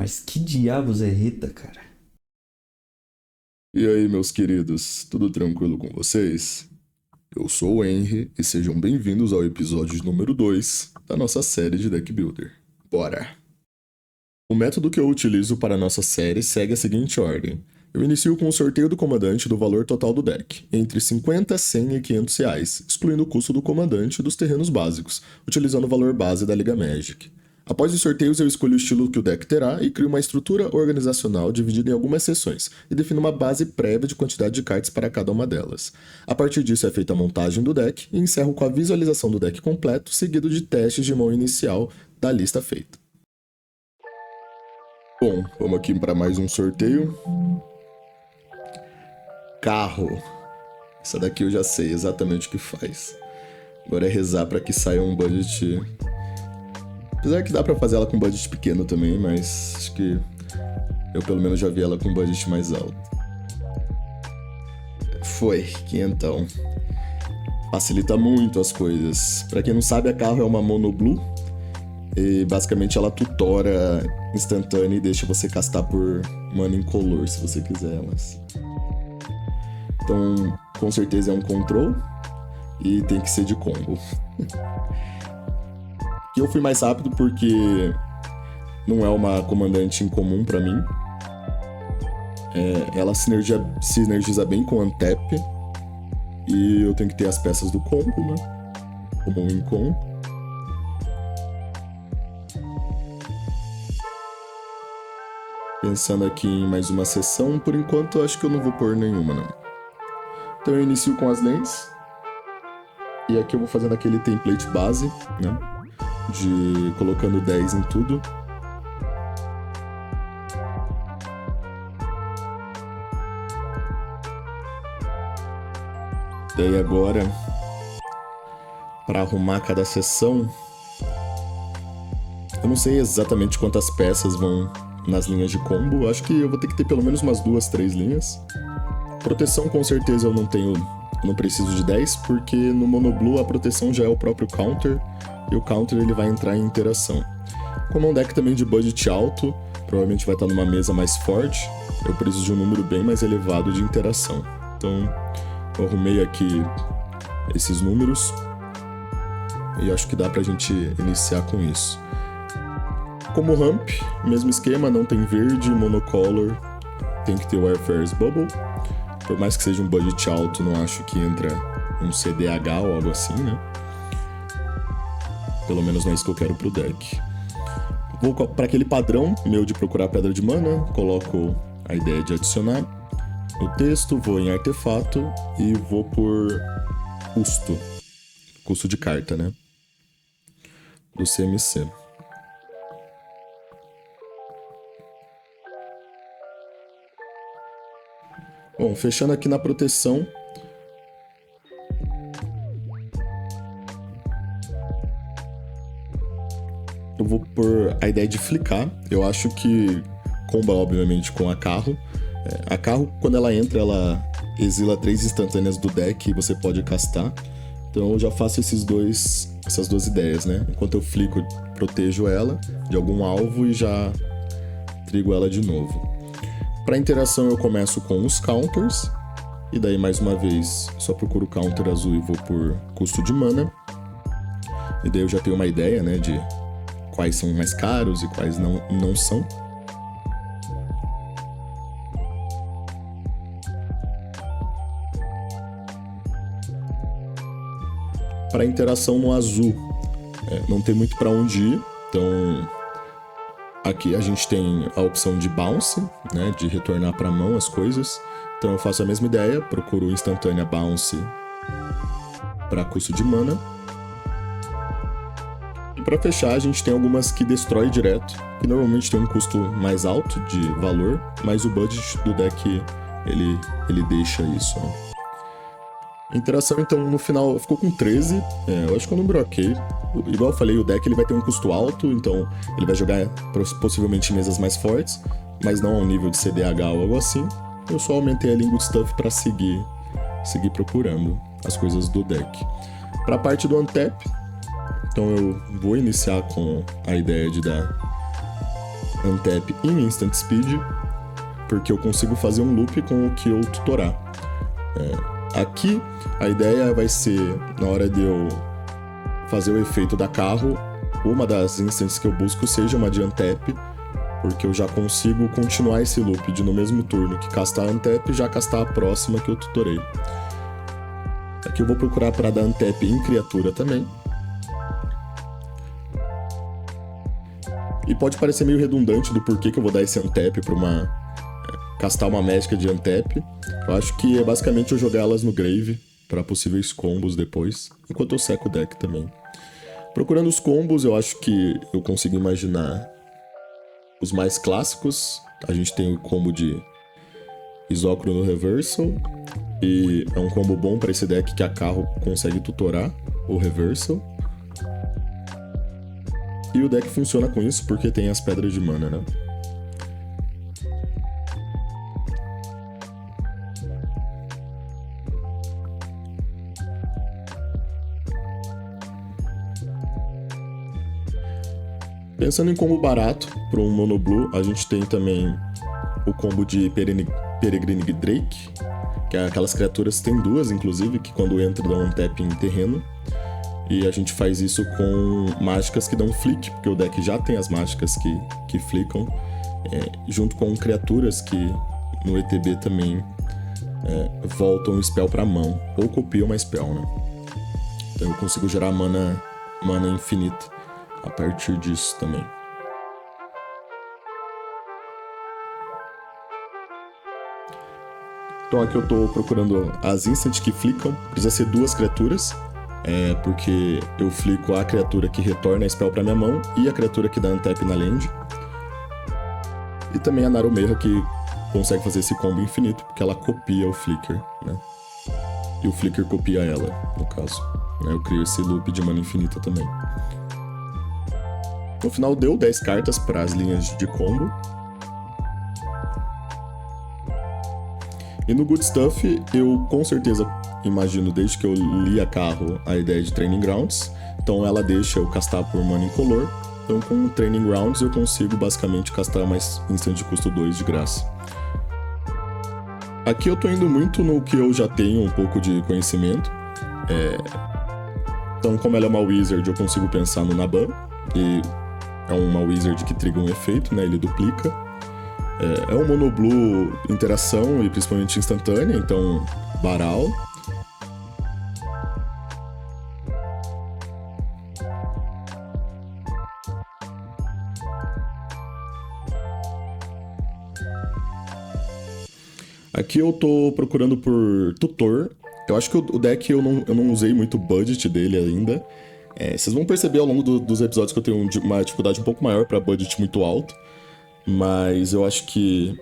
Mas que diabos é Rita, cara? E aí, meus queridos, tudo tranquilo com vocês? Eu sou o Henry e sejam bem-vindos ao episódio número 2 da nossa série de Deck Builder. Bora! O método que eu utilizo para a nossa série segue a seguinte ordem. Eu inicio com o sorteio do comandante do valor total do deck, entre 50, 100 e 500 reais, excluindo o custo do comandante e dos terrenos básicos, utilizando o valor base da Liga Magic. Após os sorteios, eu escolho o estilo que o deck terá e crio uma estrutura organizacional dividida em algumas seções, e defino uma base prévia de quantidade de cartas para cada uma delas. A partir disso é feita a montagem do deck e encerro com a visualização do deck completo, seguido de testes de mão inicial da lista feita. Bom, vamos aqui para mais um sorteio. Carro. Essa daqui eu já sei exatamente o que faz. Agora é rezar para que saia um budget. Apesar que dá pra fazer ela com budget pequeno também, mas acho que eu pelo menos já vi ela com budget mais alto. Foi, quinhentão. Facilita muito as coisas. Pra quem não sabe, a carro é uma mono blue. E basicamente ela tutora instantânea e deixa você castar por mana incolor, se você quiser elas. Então, com certeza é um control. E tem que ser de combo. Eu fui mais rápido porque não é uma comandante incomum pra mim. Ela sinergiza bem com o Antep. E eu tenho que ter as peças do combo, né? Como um Incom. Pensando aqui em mais uma sessão, por enquanto eu acho que eu não vou pôr nenhuma, não. Então eu inicio com as lanes. E aqui eu vou fazendo aquele template base, né? De colocando 10 em tudo. Daí agora, para arrumar cada sessão, eu não sei exatamente quantas peças vão nas linhas de combo. Eu acho que eu vou ter que ter pelo menos umas 2, 3 linhas. Proteção com certeza eu não preciso de 10, porque no Mono Blue a proteção já é o próprio counter. E o counter ele vai entrar em interação. Como é um deck também de budget alto, provavelmente vai estar numa mesa mais forte, eu preciso de um número bem mais elevado de interação. Então, eu arrumei aqui esses números e acho que dá pra gente iniciar com isso. Como ramp, mesmo esquema, não tem verde, monocolor, tem que ter Warfare's Bubble. Por mais que seja um budget alto, não acho que entra um CDH ou algo assim, né? Pelo menos não é isso que eu quero pro deck. Vou para aquele padrão meu de procurar pedra de mana, coloco a ideia de adicionar o texto, vou em artefato e vou por custo de carta, né? Do CMC. Bom, fechando aqui na proteção. Eu vou por a ideia de flicar. Eu acho que comba, obviamente, com a carro. A carro, quando ela entra, ela exila 3 instantâneas do deck e você pode castar. Então eu já faço essas duas ideias, né? Enquanto eu flico, protejo ela de algum alvo e já trigo ela de novo. Para interação eu começo com os counters. E daí, mais uma vez, só procuro o counter azul e vou por custo de mana. E daí eu já tenho uma ideia, né, de quais são mais caros e quais não são. Para interação no azul, não tem muito para onde ir, então aqui a gente tem a opção de bounce, né, de retornar para a mão as coisas. Então eu faço a mesma ideia, procuro instantânea bounce para custo de mana. E para fechar, a gente tem algumas que destrói direto, que normalmente tem um custo mais alto de valor, mas o budget do deck ele deixa isso, né? Interação, então, no final ficou com 13, eu acho que é um número ok. Igual eu falei, o deck ele vai ter um custo alto, então ele vai jogar possivelmente em mesas mais fortes, mas não ao nível de CDH ou algo assim. Eu só aumentei a Lingo Stuff para seguir procurando as coisas do deck. Para a parte do Untap, então eu vou iniciar com a ideia de dar untap em Instant Speed, porque eu consigo fazer um loop com o que eu tutorar. Aqui, a ideia vai ser, na hora de eu fazer o efeito da carro, uma das instances que eu busco seja uma de untap, porque eu já consigo continuar esse loop de no mesmo turno que castar a untap, já castar a próxima que eu tutorei. Aqui eu vou procurar para dar untap em criatura também. E pode parecer meio redundante do porquê que eu vou dar esse untap para castar uma mágica de untap. Eu acho que é basicamente eu jogar elas no grave para possíveis combos depois, enquanto eu seco o deck também. Procurando os combos, eu acho que eu consigo imaginar os mais clássicos. A gente tem o combo de Exocro no Reversal, e é um combo bom para esse deck que a carro consegue tutorar o Reversal. E o deck funciona com isso porque tem as pedras de mana, né? Pensando em combo barato para um Mono Blue, a gente tem também o combo de Peregrine Drake, que é aquelas criaturas, tem duas inclusive, que quando entra dão um tap em terreno. E a gente faz isso com mágicas que dão flick, porque o deck já tem as mágicas que flickam, junto com criaturas que no ETB também voltam o spell pra mão, ou copiam uma spell, né? Então eu consigo gerar mana infinita a partir disso também. Então aqui eu tô procurando as instant que flickam, precisa ser duas criaturas, porque eu flico a criatura que retorna a spell pra minha mão e a criatura que dá untap na land. E também a Narumeira, que consegue fazer esse combo infinito, porque ela copia o Flicker, né? E o Flicker copia ela, no caso. Eu crio esse loop de mana infinita também. No final deu 10 cartas para as linhas de combo. E no Good Stuff, eu com certeza imagino, desde que eu li a carro, a ideia de Training Grounds. Então ela deixa eu castar por mana incolor. Então com o Training Grounds eu consigo basicamente castar mais instant de custo 2 de graça. Aqui eu tô indo muito no que eu já tenho um pouco de conhecimento. Então como ela é uma Wizard, eu consigo pensar no Naban. E é uma Wizard que triga um efeito, né? Ele duplica. É um Mono Blue interação e principalmente instantânea, então Baral. Aqui eu tô procurando por tutor. Eu acho que o deck eu não usei muito o budget dele ainda. Vocês vão perceber ao longo dos episódios que eu tenho uma dificuldade um pouco maior para budget muito alto. Mas eu acho que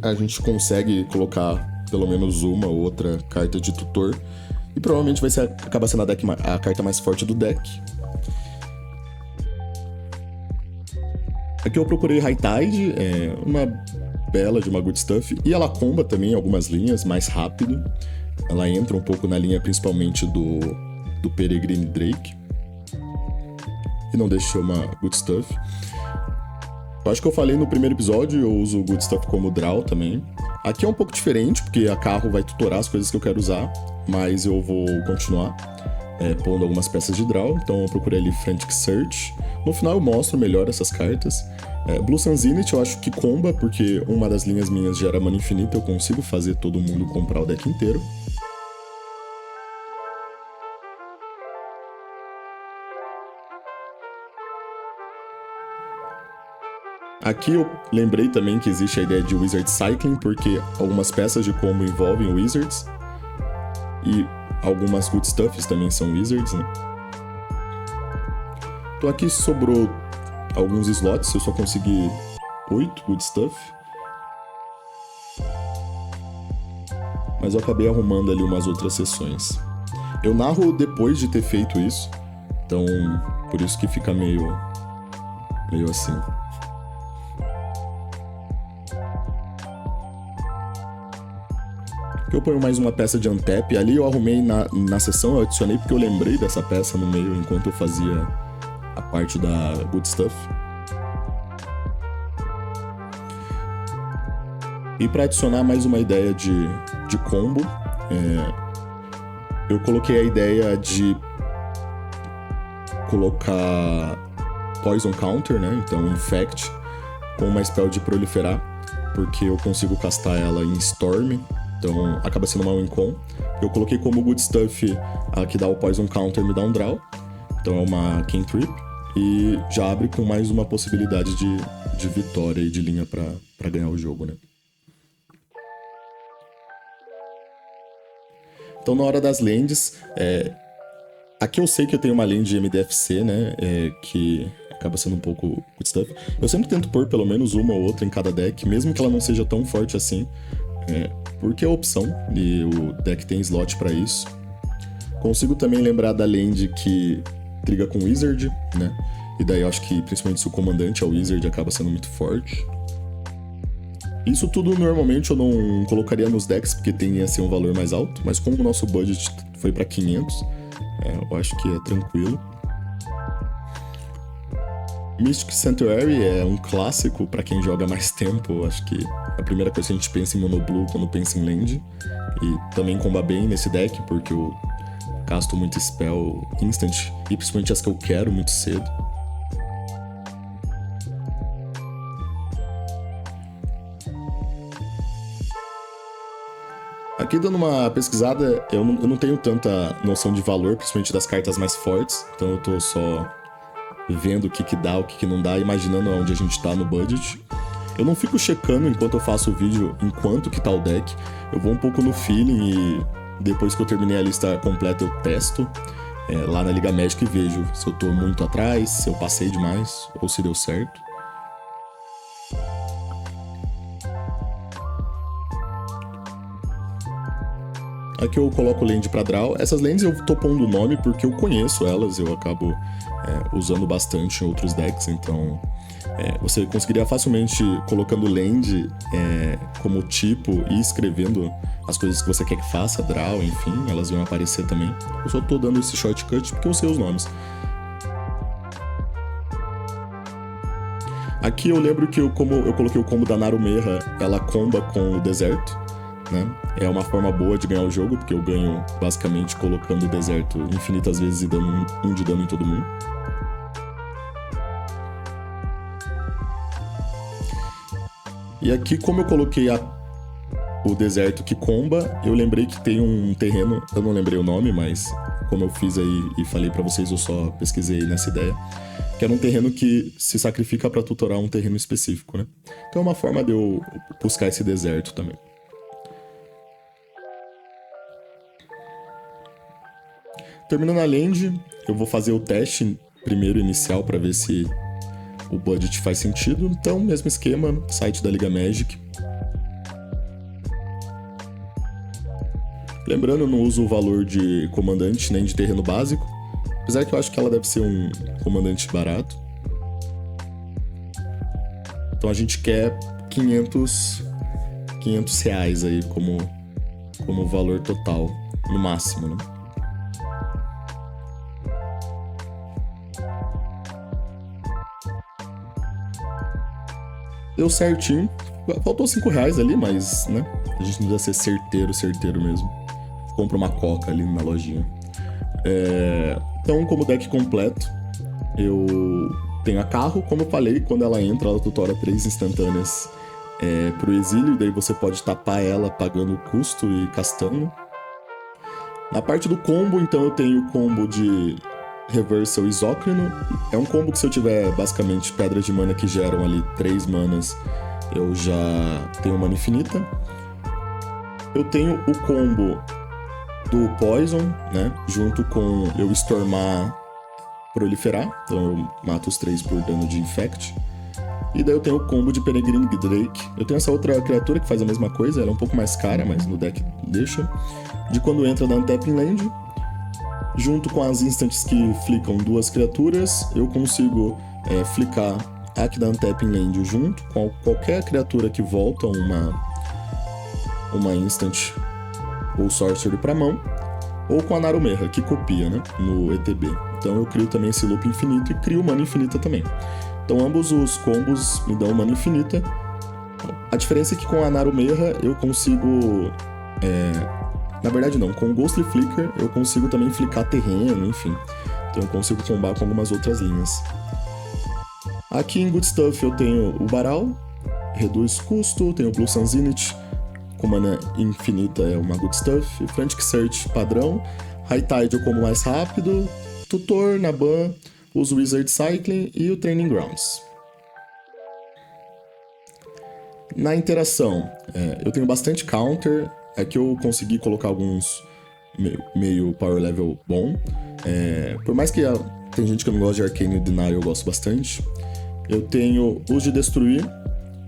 a gente consegue colocar pelo menos uma ou outra carta de tutor. E provavelmente acaba sendo a carta mais forte do deck. Aqui eu procurei High Tide, uma bela de uma Good Stuff. E ela comba também algumas linhas mais rápido. Ela entra um pouco na linha principalmente do Peregrine Drake. E não deixa de ser uma Good Stuff. Eu acho que eu falei no primeiro episódio, eu uso o Good Stuff como draw também. Aqui é um pouco diferente, porque a carro vai tutorar as coisas que eu quero usar, mas eu vou continuar pondo algumas peças de draw, então eu procurei ali Frantic Search. No final eu mostro melhor essas cartas. Blue Sun Zenith eu acho que comba, porque uma das linhas minhas gera mana infinita, eu consigo fazer todo mundo comprar o deck inteiro. Aqui eu lembrei também que existe a ideia de Wizard Cycling, porque algumas peças de combo envolvem Wizards. E algumas Good Stuffs também são Wizards, né? Então aqui sobrou alguns slots, eu só consegui 8 Good Stuff. Mas eu acabei arrumando ali umas outras sessões. Eu narro depois de ter feito isso, então por isso que fica meio assim. Eu ponho mais uma peça de untap. Ali eu arrumei na sessão, eu adicionei porque eu lembrei dessa peça no meio enquanto eu fazia a parte da Good Stuff. E para adicionar mais uma ideia de combo, eu coloquei a ideia de colocar Poison Counter, né? Então Infect com uma spell de proliferar, porque eu consigo castar ela em Storm, então acaba sendo uma win-con. Eu coloquei como Good Stuff a que dá o Poison Counter me dá um draw, então é uma cantrip, e já abre com mais uma possibilidade de vitória e de linha pra ganhar o jogo, né? Então na hora das lands, aqui eu sei que eu tenho uma lane de MDFC, né, que acaba sendo um pouco good stuff. Eu sempre tento pôr pelo menos uma ou outra em cada deck, mesmo que ela não seja tão forte assim, porque é opção e o deck tem slot pra isso. Consigo também lembrar da land que triga com Wizard, né, e daí eu acho que principalmente se o comandante é o Wizard acaba sendo muito forte. Isso tudo normalmente eu não colocaria nos decks porque tem a ser um valor mais alto, mas como o nosso budget foi pra 500, eu acho que é tranquilo. Mystic Sanctuary é um clássico pra quem joga mais tempo. Eu acho que a primeira coisa que a gente pensa em Monoblue quando pensa em land. E também comba bem nesse deck, porque eu casto muito spell instant, e principalmente as que eu quero muito cedo. Aqui dando uma pesquisada, eu não tenho tanta noção de valor, principalmente das cartas mais fortes, então eu tô só vendo o que dá, o que não dá, imaginando onde a gente tá no budget. Eu não fico checando enquanto eu faço o vídeo em quanto que tá o deck, eu vou um pouco no feeling e depois que eu terminei a lista completa eu testo lá na Liga Magic e vejo se eu tô muito atrás, se eu passei demais ou se deu certo. Aqui eu coloco land pra draw. Essas lands eu tô pondo o nome porque eu conheço elas, eu acabo usando bastante em outros decks, então você conseguiria facilmente colocando land como tipo e escrevendo as coisas que você quer que faça, draw, enfim, elas vão aparecer também. Eu só tô dando esse shortcut porque eu sei os nomes. Aqui eu lembro que como eu coloquei o combo da Narumeha, ela comba com o deserto, né? É uma forma boa de ganhar o jogo, porque eu ganho basicamente colocando o deserto infinitas vezes e dando um de dano em todo mundo. E aqui, como eu coloquei o deserto que comba, eu lembrei que tem um terreno, eu não lembrei o nome, mas como eu fiz aí e falei pra vocês, eu só pesquisei nessa ideia, que era um terreno que se sacrifica pra tutorar um terreno específico, né? Então é uma forma de eu buscar esse deserto também. Terminando a land, eu vou fazer o teste primeiro inicial para ver se o budget faz sentido. Então, mesmo esquema, site da Liga Magic. Lembrando, eu não uso o valor de comandante nem de terreno básico, apesar que eu acho que ela deve ser um comandante barato. Então a gente quer 500 reais aí como valor total, no máximo, né? Deu certinho. Faltou 5 reais ali, mas, né? A gente não precisa ser certeiro mesmo. Compra uma coca ali na lojinha. Então, como deck completo, eu tenho a carro. Como eu falei, quando ela entra, ela tutora 3 instantâneas pro exílio. E daí você pode tapar ela pagando o custo e castando. Na parte do combo, então, eu tenho o combo de Reversal Isócrino. É um combo que se eu tiver basicamente pedras de mana que geram ali 3 manas, eu já tenho mana infinita. Eu tenho o combo do Poison, né? Junto com eu Stormar, Proliferar. Então eu mato os 3 por dano de Infect. E daí eu tenho o combo de Peregrine Drake. Eu tenho essa outra criatura que faz a mesma coisa, ela é um pouco mais cara, mas no deck deixa. De quando entra na Untapping Land. Junto com as instants que flicam 2 criaturas, eu consigo flicar a que dá Untapping Land junto com qualquer criatura que volta uma instant ou sorcery pra mão, ou com a Narumeha, que copia, né, no ETB. Então eu crio também esse loop infinito e crio mana infinita também. Então ambos os combos me dão mana infinita, A diferença é que com a Narumeha eu consigo... Na verdade não, com o Ghostly Flicker eu consigo também flicar terreno, enfim. Então eu consigo combar com algumas outras linhas. Aqui em Good Stuff eu tenho o Baral, reduz custo, tenho o Blue Sun Zenith, com mana infinita é uma Good Stuff, Frantic Search padrão, High Tide eu como mais rápido, Tutor, Naban, uso Wizard Cycling e o Training Grounds. Na interação, eu tenho bastante counter, aqui eu consegui colocar alguns meio power level bom. Por mais que tem gente que não gosta de Arcane Deny, eu gosto bastante. Eu tenho os de destruir,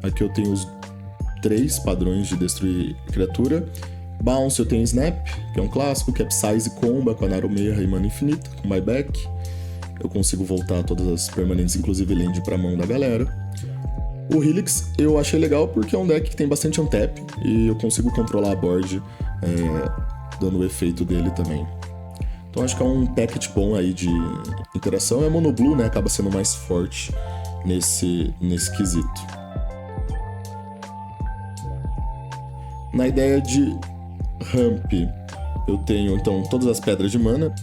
aqui eu tenho os 3 padrões de destruir criatura. Bounce eu tenho Snap, que é um clássico, Capsize comba com a Narumeha e mana infinita, com buyback. Eu consigo voltar todas as permanentes, inclusive land, pra mão da galera. O Helix eu achei legal porque é um deck que tem bastante untap e eu consigo controlar a board dando o efeito dele também. Então acho que é um package bom aí de interação. É mono blue, né? Acaba sendo mais forte nesse quesito. Na ideia de ramp, eu tenho então todas as pedras de mana.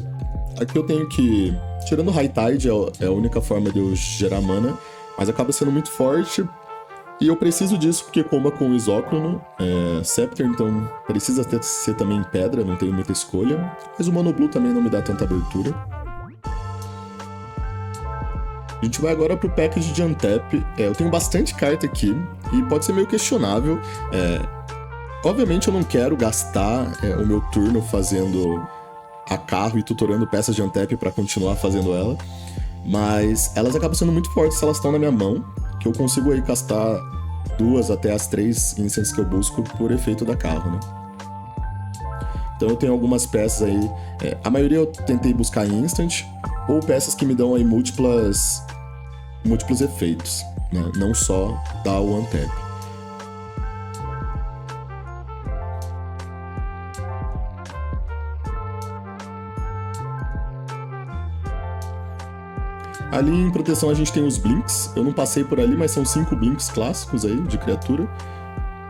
Aqui eu tenho que... Tirando High Tide, é a única forma de eu gerar mana, mas acaba sendo muito forte. E eu preciso disso porque comba com o Isócrono, Scepter, então precisa ser também pedra, não tenho muita escolha. Mas o Mono Blue também não me dá tanta abertura. A gente vai agora pro package de Untap. Eu tenho bastante carta aqui e pode ser meio questionável. Obviamente eu não quero gastar o meu turno fazendo a carro e tutorando peças de Untap pra continuar fazendo ela. Mas elas acabam sendo muito fortes se elas estão na minha mão, que eu consigo aí castar 2 até as 3 instants que eu busco por efeito da carro, né? Então eu tenho algumas peças aí, a maioria eu tentei buscar em instant, ou peças que me dão aí múltiplos efeitos, né? Não só dar o untap. Ali em proteção a gente tem os Blinks, eu não passei por ali, mas são 5 Blinks clássicos aí, de criatura.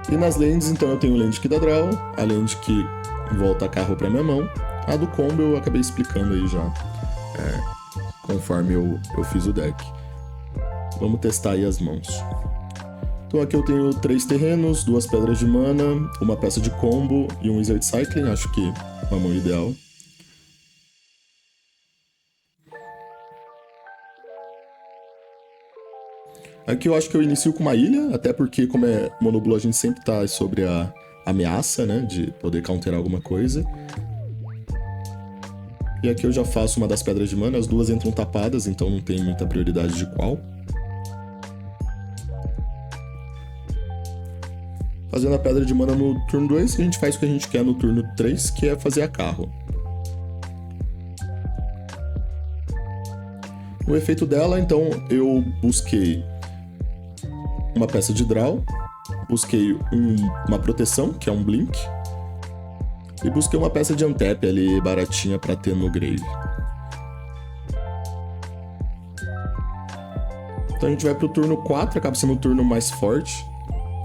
E nas lands, então eu tenho o land que dá draw, a land que volta a carro pra minha mão. A do combo eu acabei explicando aí já, conforme eu fiz o deck. Vamos testar aí as mãos. Então aqui eu tenho 3 terrenos, 2 pedras de mana, uma peça de combo e um Wizard Cycling, acho que uma mão ideal. Aqui eu acho que eu inicio com uma ilha, até porque como é monoblue a gente sempre tá sobre a ameaça, né, de poder counterar alguma coisa. E aqui eu já faço uma das pedras de mana, as duas entram tapadas, então não tem muita prioridade de qual. Fazendo a pedra de mana no turno 2, a gente faz o que a gente quer no turno 3, que é fazer a carro. O efeito dela, então, eu busquei uma peça de draw, busquei uma proteção, que é um blink, e busquei uma peça de untap ali, baratinha, pra ter no grave. Então a gente vai pro turno 4, acaba sendo o turno mais forte,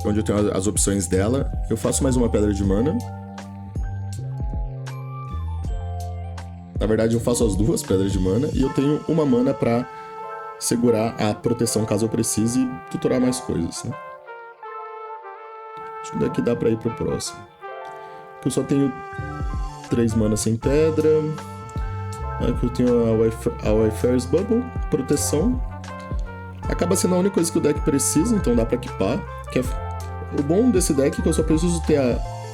onde eu tenho as opções dela. Eu faço mais uma pedra de mana. Na verdade eu faço as 2 pedras de mana, e eu tenho uma mana pra segurar a proteção caso eu precise e tutorar mais coisas, né? Acho que daqui dá pra ir pro próximo. Aqui eu só tenho 3 manas sem pedra. Aqui eu tenho a Wayfarer's Bubble, proteção. Acaba sendo a única coisa que o deck precisa, então dá pra equipar. O bom desse deck é que eu só preciso ter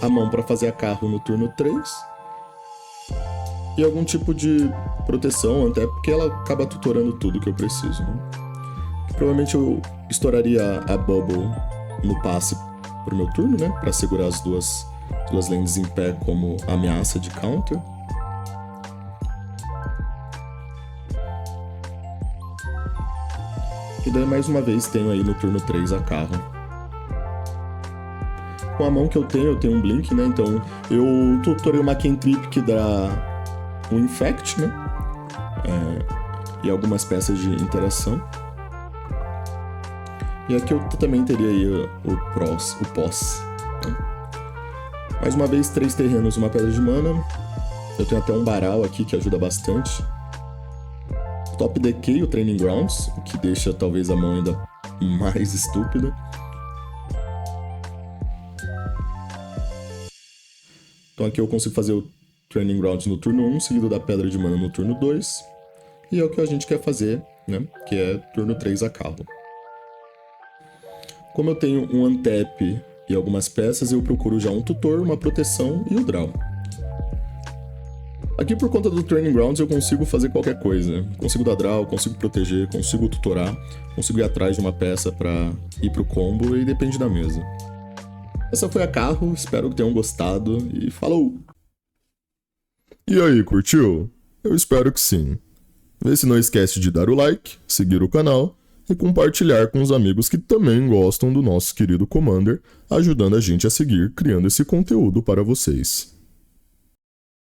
a mão pra fazer a carro no turno 3. E algum tipo de proteção, até porque ela acaba tutorando tudo que eu preciso, né? Provavelmente eu estouraria a Bubble no passe pro meu turno, né? Pra segurar as duas lands em pé como ameaça de counter. E daí mais uma vez tenho aí no turno 3 a carro. Com a mão que eu tenho um blink, né? Então eu tutorei uma cantrip que dá um infect, né? E algumas peças de interação. E aqui eu também teria aí o pós. Né? Mais uma vez, 3 terrenos e uma pedra de mana. Eu tenho até um Baral aqui que ajuda bastante. Top Decay, o Training Grounds, o que deixa talvez a mão ainda mais estúpida. Então aqui eu consigo fazer o Training Grounds no turno 1, seguido da Pedra de Mana no turno 2. E é o que a gente quer fazer, né? Que é turno 3 a carro. Como eu tenho um Untap e algumas peças, eu procuro já um tutor, uma proteção e o draw. Aqui por conta do Training Grounds eu consigo fazer qualquer coisa. Consigo dar draw, consigo proteger, consigo tutorar, consigo ir atrás de uma peça pra ir pro combo e depende da mesa. Essa foi a carro, espero que tenham gostado e falou! E aí, curtiu? Eu espero que sim. Vê se não esquece de dar o like, seguir o canal e compartilhar com os amigos que também gostam do nosso querido Commander, ajudando a gente a seguir criando esse conteúdo para vocês.